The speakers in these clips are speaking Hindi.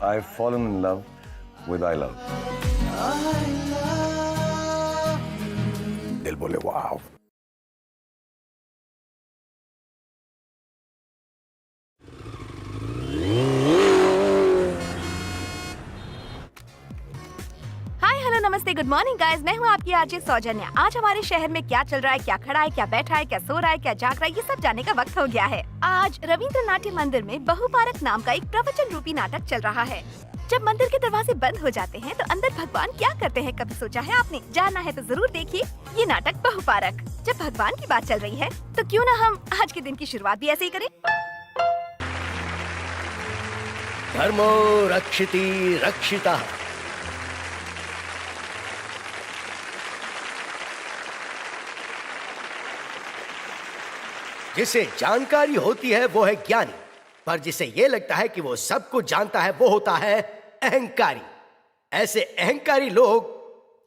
I've fallen in love with I love. दिल बोले वाव. नमस्ते, गुड मॉर्निंग गाइस। मैं हूँ आपकी आरजे सौजन्या। आज हमारे शहर में क्या चल रहा है, क्या खड़ा है, क्या बैठा है, क्या सो रहा है, क्या जाग रहा है, ये सब जानने का वक्त हो गया है। आज रविंद्र नाट्य मंदिर में बहुपारक नाम का एक प्रवचन रूपी नाटक चल रहा है। जब मंदिर के दरवाजे बंद हो जाते हैं तो अंदर भगवान क्या करते हैं, कभी सोचा है आपने? जानना है तो जरूर देखिए ये नाटक बहुपारक। जब भगवान की बात चल रही है तो क्यों न हम आज के दिन की शुरुआत भी ऐसे ही करें। धर्मो रक्षिति रक्षिता। जिसे जानकारी होती है वो है ज्ञानी, पर जिसे ये लगता है कि वो सब कुछ जानता है वो होता है अहंकारी। ऐसे अहंकारी लोग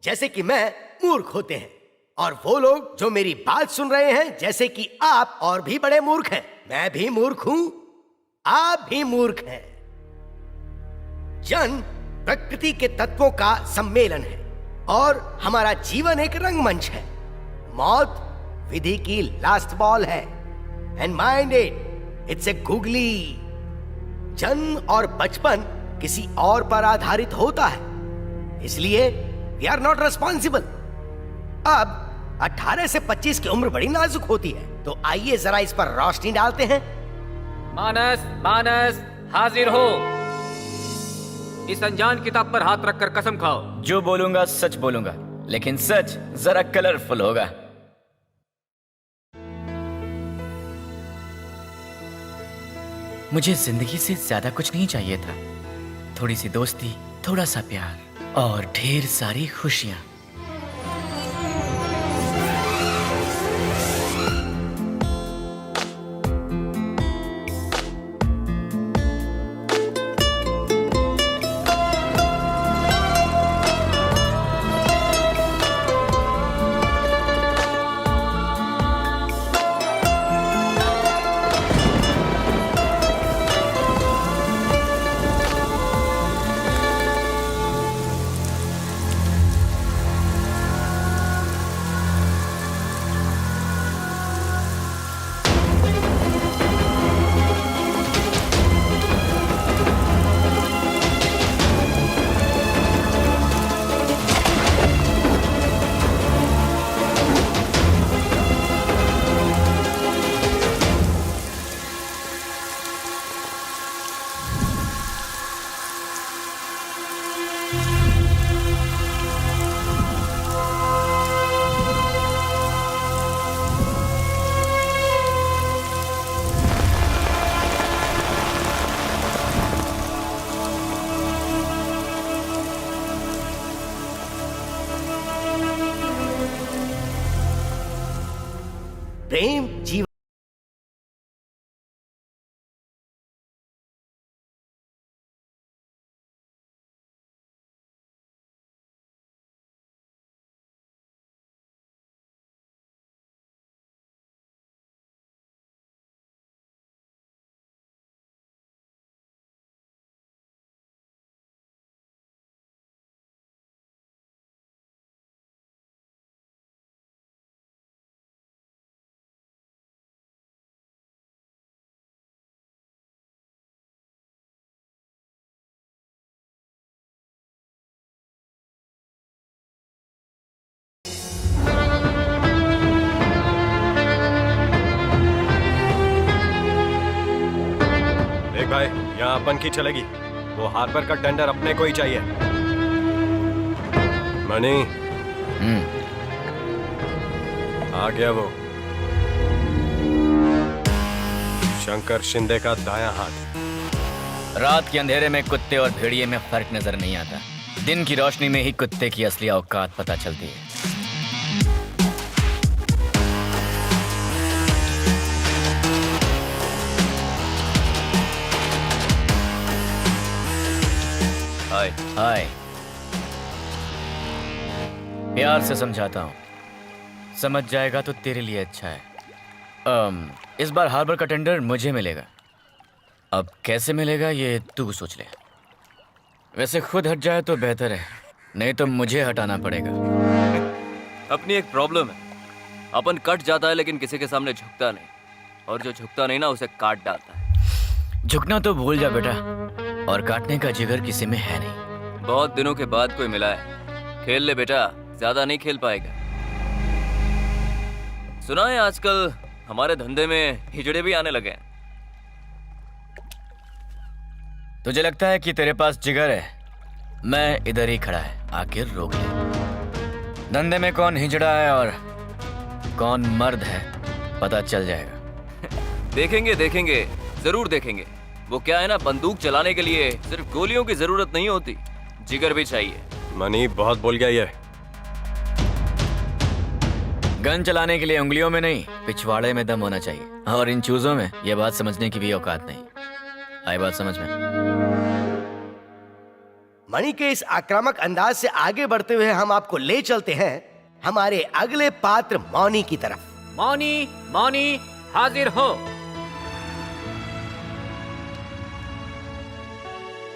जैसे कि मैं मूर्ख होते हैं, और वो लोग जो मेरी बात सुन रहे हैं जैसे कि आप और भी बड़े मूर्ख हैं। मैं भी मूर्ख हूं, आप भी मूर्ख हैं। जन्म प्रकृति के तत्वों का सम्मेलन है और हमारा जीवन एक रंगमंच है। मौत विधि की लास्ट बॉल है। And mind it, it's a googly. जन्म और बचपन किसी और पर आधारित होता है, इसलिए वी आर नॉट रिस्पॉन्सिबल। अब 18 से 25 की उम्र बड़ी नाजुक होती है, तो आइए जरा इस पर रोशनी डालते हैं। मानस, मानस, हाजिर हो। इस अनजान किताब पर हाथ रखकर कसम खाओ। जो बोलूंगा सच बोलूंगा, लेकिन सच जरा कलरफुल होगा। मुझे जिंदगी से ज्यादा कुछ नहीं चाहिए था। थोड़ी सी दोस्ती, थोड़ा सा प्यार और ढेर सारी खुशियां। प्रेम जीवन भाई, यहाँ अपन की चलेगी। वो हार्बर का टेंडर अपने को ही चाहिए। मणि आ गया वो शंकर शिंदे का दायां हाथ। रात के अंधेरे में कुत्ते और भेड़िए में फर्क नजर नहीं आता। दिन की रोशनी में ही कुत्ते की असली औकात पता चलती है। हाय हाय, प्यार से समझाता हूँ, समझ जाएगा तो तेरे लिए अच्छा है। इस बार हार्बर का टेंडर मुझे मिलेगा। अब कैसे मिलेगा ये तू सोच ले। वैसे खुद हट जाए तो बेहतर है, नहीं तो मुझे हटाना पड़ेगा। अपनी एक प्रॉब्लम है, अपन कट जाता है लेकिन किसी के सामने झुकता नहीं, और जो झुकता नहीं ना उसे काट डालता है। झुकना तो भूल जा बेटा, और काटने का जिगर किसी में है नहीं। बहुत दिनों के बाद कोई मिला है, खेल ले बेटा, ज्यादा नहीं खेल पाएगा। सुना है आजकल हमारे धंधे में हिजड़े भी आने लगे हैं। तुझे लगता है कि तेरे पास जिगर है? मैं इधर ही खड़ा है, आके रोक ले। धंधे में कौन हिजड़ा है और कौन मर्द है पता चल जाएगा। देखेंगे देखेंगे, जरूर देखेंगे। वो क्या है ना, बंदूक चलाने के लिए सिर्फ गोलियों की जरूरत नहीं होती, जिगर भी चाहिए। मनी बहुत बोल गया ये। गन चलाने के लिए उंगलियों में नहीं, पिछवाड़े में दम होना चाहिए, और इन चूजों में ये बात समझने की भी औकात नहीं। आई बात समझ में? मणि के इस आक्रामक अंदाज से आगे बढ़ते हुए हम आपको ले चलते हैं हमारे अगले पात्र मौनी की तरफ। मौनी, मौनी, हाजिर हो।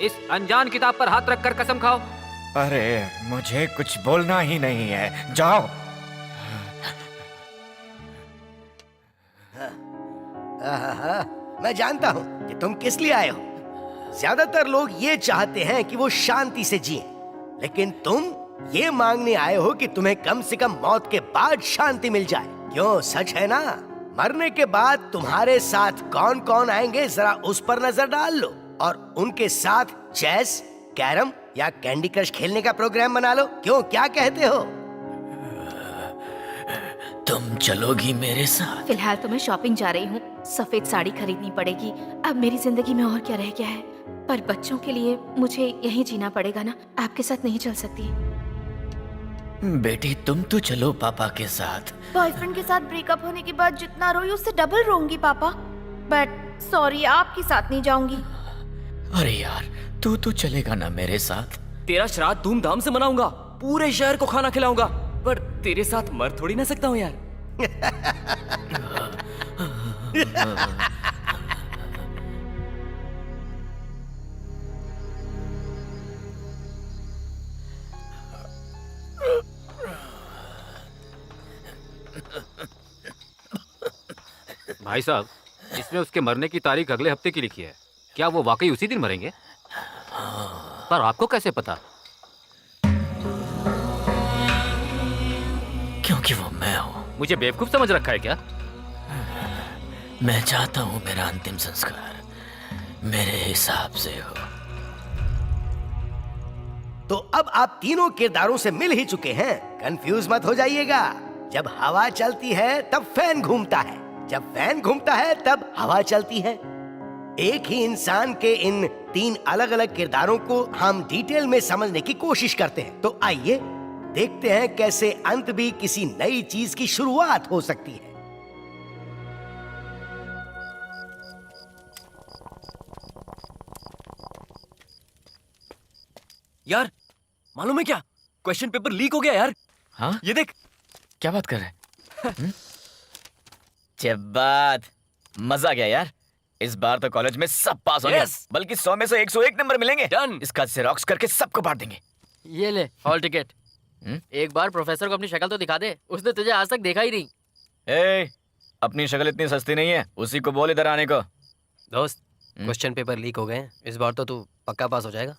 इस अनजान किताब पर हाथ रखकर कसम खाओ। अरे मुझे कुछ बोलना ही नहीं है, जाओ। मैं जानता हूं कि तुम किस लिए आए हो। ज्यादातर लोग ये चाहते हैं कि वो शांति से जिएं, लेकिन तुम ये मांगने आए हो कि तुम्हें कम से कम मौत के बाद शांति मिल जाए। क्यों, सच है ना? मरने के बाद तुम्हारे साथ कौन कौन आएंगे जरा उस पर नजर डाल लो, और उनके साथ चेस, कैरम या कैंडी क्रश खेलने का प्रोग्राम बना लो। क्यों, क्या कहते हो? तुम चलोगी मेरे साथ? फिलहाल तो मैं शॉपिंग जा रही हूँ, सफेद साड़ी खरीदनी पड़ेगी। अब मेरी जिंदगी में और क्या रह गया है, पर बच्चों के लिए मुझे यहीं जीना पड़ेगा ना, आपके साथ नहीं चल सकती। बेटी तुम तो चलो पापा के साथ। बॉयफ्रेंड के साथ ब्रेकअप होने के बाद जितना रोई उससे डबल रोऊंगी पापा, बट सॉरी, आपके साथ नहीं जाऊंगी। अरे यार, तू तो चलेगा ना मेरे साथ? तेरा श्राद्ध धूमधाम से मनाऊंगा, पूरे शहर को खाना खिलाऊंगा, पर तेरे साथ मर थोड़ी ना सकता हूँ यार। भाई साहब, इसमें उसके मरने की तारीख अगले हफ्ते की लिखी है। क्या वो वाकई उसी दिन मरेंगे? पर आपको कैसे पता? क्योंकि वो मैं हूँ। मुझे बेवकूफ समझ रखा है क्या? मैं चाहता हूँ मेरा अंतिम संस्कार मेरे हिसाब से हो। तो अब आप तीनों किरदारों से मिल ही चुके हैं, कंफ्यूज मत हो जाइएगा। जब हवा चलती है तब फैन घूमता है, जब फैन घूमता है तब हवा चलती है। एक ही इंसान के इन तीन अलग अलग किरदारों को हम डिटेल में समझने की कोशिश करते हैं। तो आइए देखते हैं कैसे अंत भी किसी नई चीज की शुरुआत हो सकती है। यार मालूम है क्या, क्वेश्चन पेपर लीक हो गया यार। हाँ? ये देख। क्या बात कर रहे हैं? बात मजा आ गया यार। इस बार तो कॉलेज में सब पास होंगे, बल्कि 100 में से 101 नंबर मिलेंगे। डन। इसका जेरोक्स करके सबको बांट देंगे। ये ले हॉल टिकट। एक बार प्रोफेसर को अपनी शक्ल तो दिखा दे, उसने तुझे आज तक देखा ही नहीं। ए, अपनी शक्ल इतनी सस्ती नहीं है, उसी को बोल इधर आने को। दोस्त, क्वेश्चन पेपर लीक हो गए हैं, इस बार तो तू पक्का पास हो जाएगा।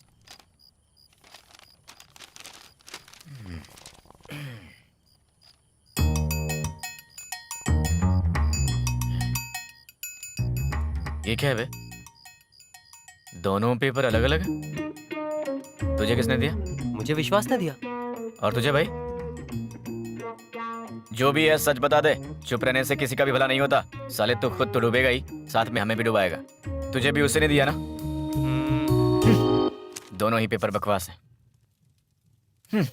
ये क्या है बे? दोनों पेपर अलग अलग हैं? तुझे किसने दिया? मुझे विश्वास ना दिया। और तुझे भाई? जो भी है सच बता दे, चुप रहने से किसी का भी भला नहीं होता। साले तू खुद तो डूबेगा ही, साथ में हमें भी डुबाएगा। तुझे भी उसी ने दिया ना? दोनों ही पेपर बकवास हैं।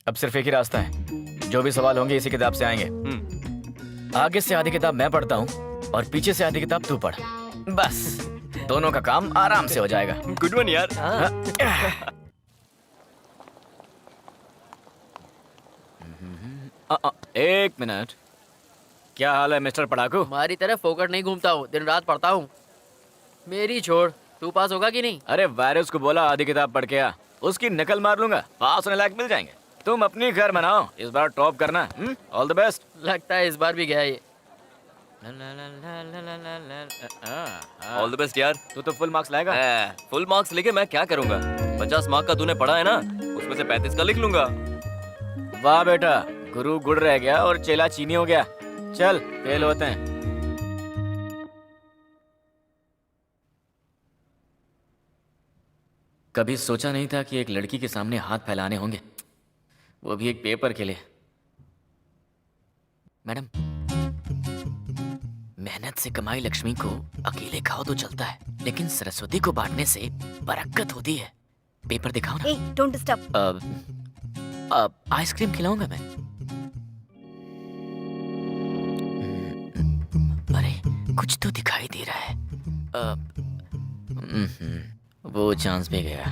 अब सिर्फ एक ही रास्ता है, जो भी सवाल होंगे इसी किताब से आएंगे। आगे से आधी किताब मैं पढ़ता हूँ और पीछे से आधी किताब तू पढ़, बस दोनों का काम आराम से हो जाएगा। गुड वन यार। एक मिनट, क्या हाल है मिस्टर पढ़ाकू? तुम्हारी तरह फोकट नहीं घूमता हूँ, दिन रात पढ़ता हूँ। मेरी छोड़, तू पास होगा कि नहीं? अरे वायरस को बोला आधी किताब पढ़ के आ, उसकी नकल मार लूंगा, पास होने लायक मिल जाएंगे। तुम अपनी घर बनाओ, इस बार टॉप करना। All the best. लगता है इस बार भी गया ये। ऑल द बेस्ट यार। तू तो फुल मार्क्स लाएगा। फुल मार्क्स लेके मैं क्या करूंगा? 50 मार्क का तूने पढ़ा है ना, उसमें से 35 का लिख लूंगा। वाह बेटा, गुरु गुड़ रह गया और चेला चीनी हो गया। चल फेल होते हैं। कभी सोचा नहीं था कि एक लड़की के सामने हाथ फैलाने होंगे, वो भी एक पेपर के लिए। मैडम, मेहनत से कमाई लक्ष्मी को अकेले खाओ तो चलता है, लेकिन सरस्वती को बांटने से बरकत होती है। पेपर दिखाओ ना। ए, डोंट डिस्टर्ब। अब आइसक्रीम खिलाऊंगा मैं। अरे कुछ तो दिखाई दे रहा है। वो चांस भी गया।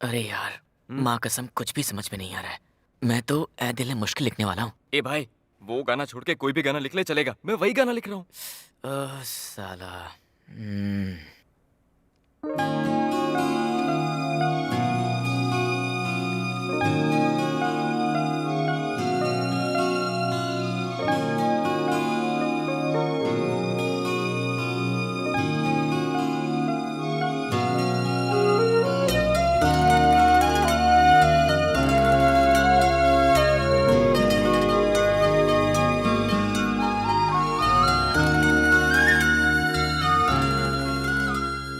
अरे यार, माँ कसम कुछ भी समझ में नहीं आ रहा है। मैं तो ए दिल मुश्किल लिखने वाला हूँ। ए भाई, वो गाना छोड़ के कोई भी गाना लिख ले चलेगा, मैं वही गाना लिख रहा हूँ। साला।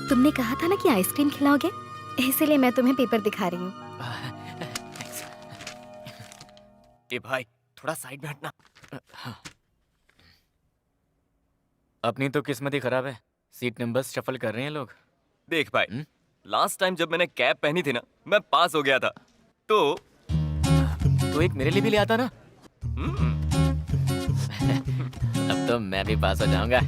तुमने कहा था ना कि आइसक्रीम खिलाओगे, इसीलिए मैं तुम्हें पेपर दिखा रही हूँ। ए भाई, थोड़ा साइड में हटना। अपनी तो किस्मत ही खराब है, सीट नंबर्स शफल कर रहे हैं लोग। देख भाई, लास्ट टाइम जब मैंने कैप पहनी थी ना, मैं पास हो गया था। तो एक मेरे लिए भी ले आता ना। अब तो मैं भी पास हो जाऊंगा।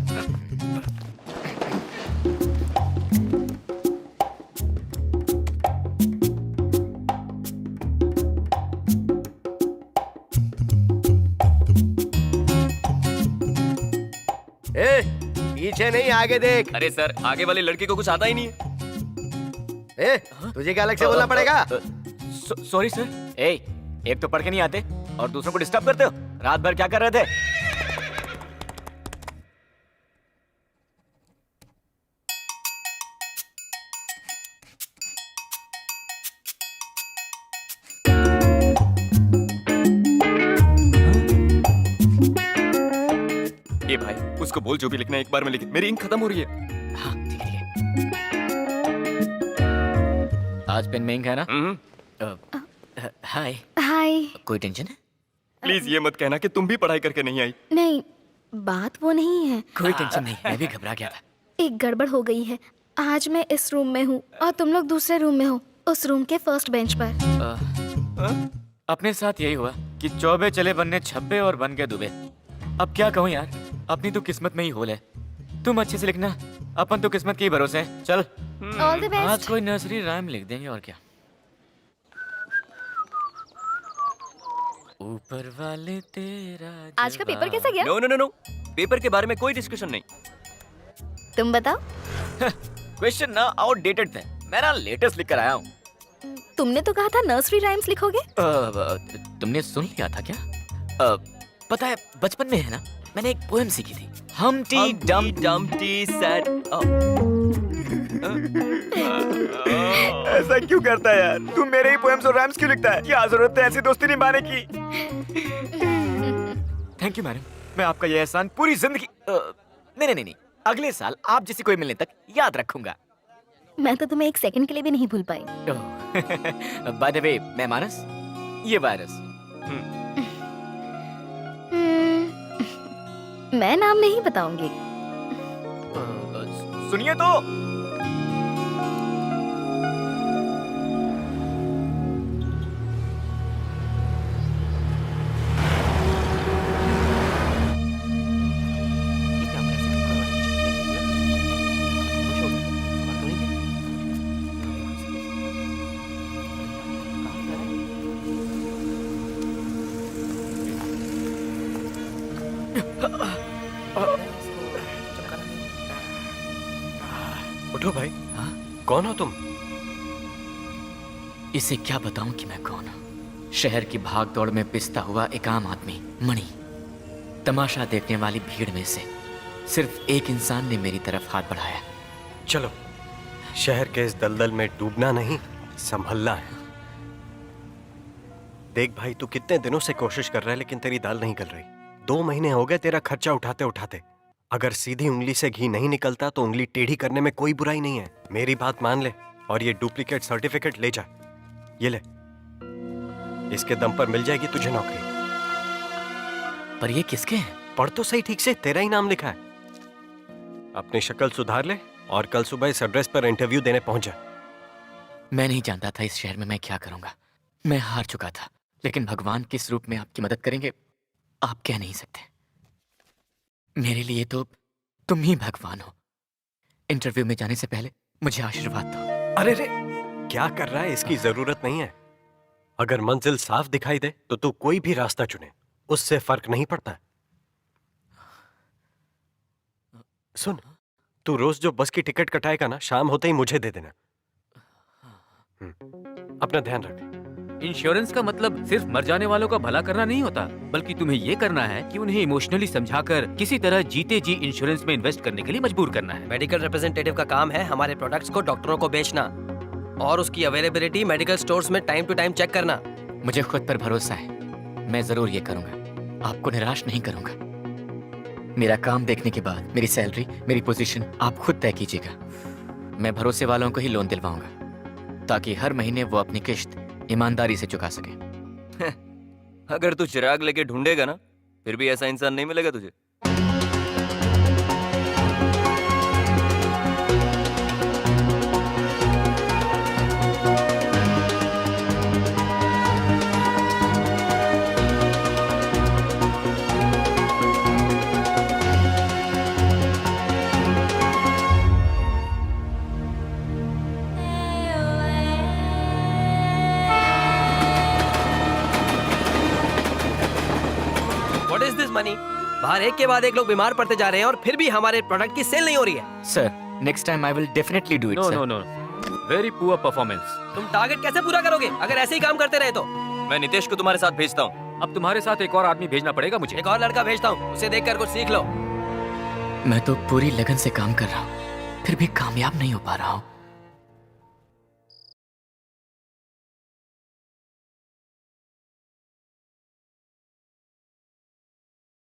ए, पीछे नहीं आगे देख। अरे सर, आगे वाली लड़की को कुछ आता ही नहीं है। ए, तुझे क्या अलग से बोलना पड़ेगा? Sorry sir. ए, एक तो पढ़ के नहीं आते और दूसरों को डिस्टर्ब करते हो। रात भर क्या कर रहे थे? ए भाई, उसको बोल जो भी लिखना है एक बार में लिखे, मेरी इंक खत्म हो रही है। हाँ ठीक है। आज पेन में इंक है ना? हाय। हाय। कोई टेंशन है? प्लीज ये मत कहना कि तुम भी पढ़ाई करके नहीं आई। नहीं, बात वो नहीं है। कोई टेंशन नहीं, मैं भी घबरा गया था। एक गड़बड़ हो गई है। आज मैं इस रूम में हूँ और तुम लोग दूसरे रूम में हो, उस रूम के फर्स्ट बेंच पर। अपने साथ यही हुआ कि चौबे चले बनने छब्बे और बन गए दुबे। अब क्या कहूँ यार, अपनी तो किस्मत में ही होल है। तुम अच्छे से लिखना, अपन तो किस्मत के ही भरोसे हैं। चल ऑल द बेस्ट। आज कोई नर्सरी राइम लिख देंगे और क्या। ऊपर वाले तेरा आज का पेपर कैसा गया? No no no no, paper के बारे में कोई डिस्कशन नहीं। तुम बताओ। क्वेश्चन ना आउटडेटेड थे, मैं ना लेटेस्ट लिख कर आया हूँ। तुमने तो कहा था नर्सरी राइम्स लिखोगे। तुमने सुन लिया था क्या? पता है, बचपन में है ना, मैंने एक पोएम सीखी थी। हमटी डम्टी सैड। ऐसा क्यों करता है यार? तू मेरे ही पोएम्स और राइम्स क्यों लिखता है? क्या जरूरत है ऐसी दोस्ती निभाने की? थैंक यू मैडम, मैं आपका यह एहसान पूरी जिंदगी नहीं, अगले साल आप जैसी कोई मिलने तक याद रखूंगा। मैं तो तुम्हें एक सेकंड के लिए भी नहीं भूल पाई। बाय द वे, मैं मानस, ये वायरस। मैं नाम नहीं बताऊंगी। सुनिए तो। कौन हो तुम? इसे क्या बताऊं कि मैं कौन हूं? शहर की भाग दौड़ में पिसता हुआ एक आम आदमी, मणि। तमाशा देखने वाली भीड़ में से सिर्फ एक इंसान ने मेरी तरफ हाथ बढ़ाया। चलो, शहर के इस दलदल में डूबना नहीं, संभलना है। देख भाई, तू कितने दिनों से कोशिश कर रहा है लेकिन तेरी दाल नहीं गल रही। 2 महीने हो गए तेरा खर्चा उठाते उठाते। अगर सीधी उंगली से घी नहीं निकलता तो उंगली टेढ़ी करने में कोई बुराई नहीं है। मेरी बात मान ले और ये डुप्लीकेट सर्टिफिकेट ले जा। ये ले, इसके दम पर मिल जाएगी तुझे नौकरी। पर ये किसके हैं? पढ़ तो सही ठीक से, तेरा ही नाम लिखा है। अपनी शक्ल सुधार ले और कल सुबह इस एड्रेस पर इंटरव्यू देने पहुंच जा। मैं नहीं जानता था इस शहर में मैं क्या करूंगा। मैं हार चुका था, लेकिन भगवान किस रूप में आपकी मदद करेंगे आप कह नहीं सकते। मेरे लिए तो तुम ही भगवान हो। इंटरव्यू में जाने से पहले मुझे आशीर्वाद दो। अरे रे, क्या कर रहा है? इसकी जरूरत नहीं है। अगर मंजिल साफ दिखाई दे तो तू कोई भी रास्ता चुने, उससे फर्क नहीं पड़ता। सुन, तू रोज जो बस की टिकट कटाएगा ना, शाम होते ही मुझे दे देना। अपना ध्यान रख। इंश्योरेंस का मतलब सिर्फ मर जाने वालों का भला करना नहीं होता, बल्कि तुम्हें ये करना है कि उन्हें इमोशनली समझाकर किसी तरह जीते जी इंश्योरेंस में इन्वेस्ट करने के लिए मजबूर करना है। मेडिकल रिप्रेजेंटेटिव का काम है हमारे प्रोडक्ट्स को डॉक्टरों को बेचना और उसकी अवेलेबिलिटी मेडिकल स्टोर्स में टाइम टू टाइम चेक करना। मुझे खुद पर भरोसा है, मैं जरूर ये करूंगा। आपको निराश नहीं करूंगा। मेरा काम देखने के बाद मेरी सैलरी, मेरी पोजीशन आप खुद तय कीजिएगा। मैं भरोसे वालों को ही लोन दिलवाऊंगा ताकि हर महीने वो अपनी किश्त ईमानदारी से चुका सके। अगर तू चिराग लेके ढूंढेगा ना, फिर भी ऐसा इंसान नहीं मिलेगा तुझे। What is this money? बाहर एक के बाद एक लोग बीमार पड़ते जा रहे हैं और फिर भी हमारे प्रोडक्ट की सेल नहीं हो रही है। Sir, next time I will definitely do it. No no no, very poor performance. तुम टारगेट कैसे पूरा करोगे अगर ऐसे ही काम करते रहे तो? मैं नितेश को तुम्हारे साथ भेजता हूँ। अब तुम्हारे साथ एक और आदमी भेजना पड़ेगा मुझे। एक और लड़का भेजता हूँ, उसे देखकर कुछ सीख लो। मैं तो पूरी लगन से काम कर रहा हूँ, फिर भी कामयाब नहीं हो पा रहा हूँ।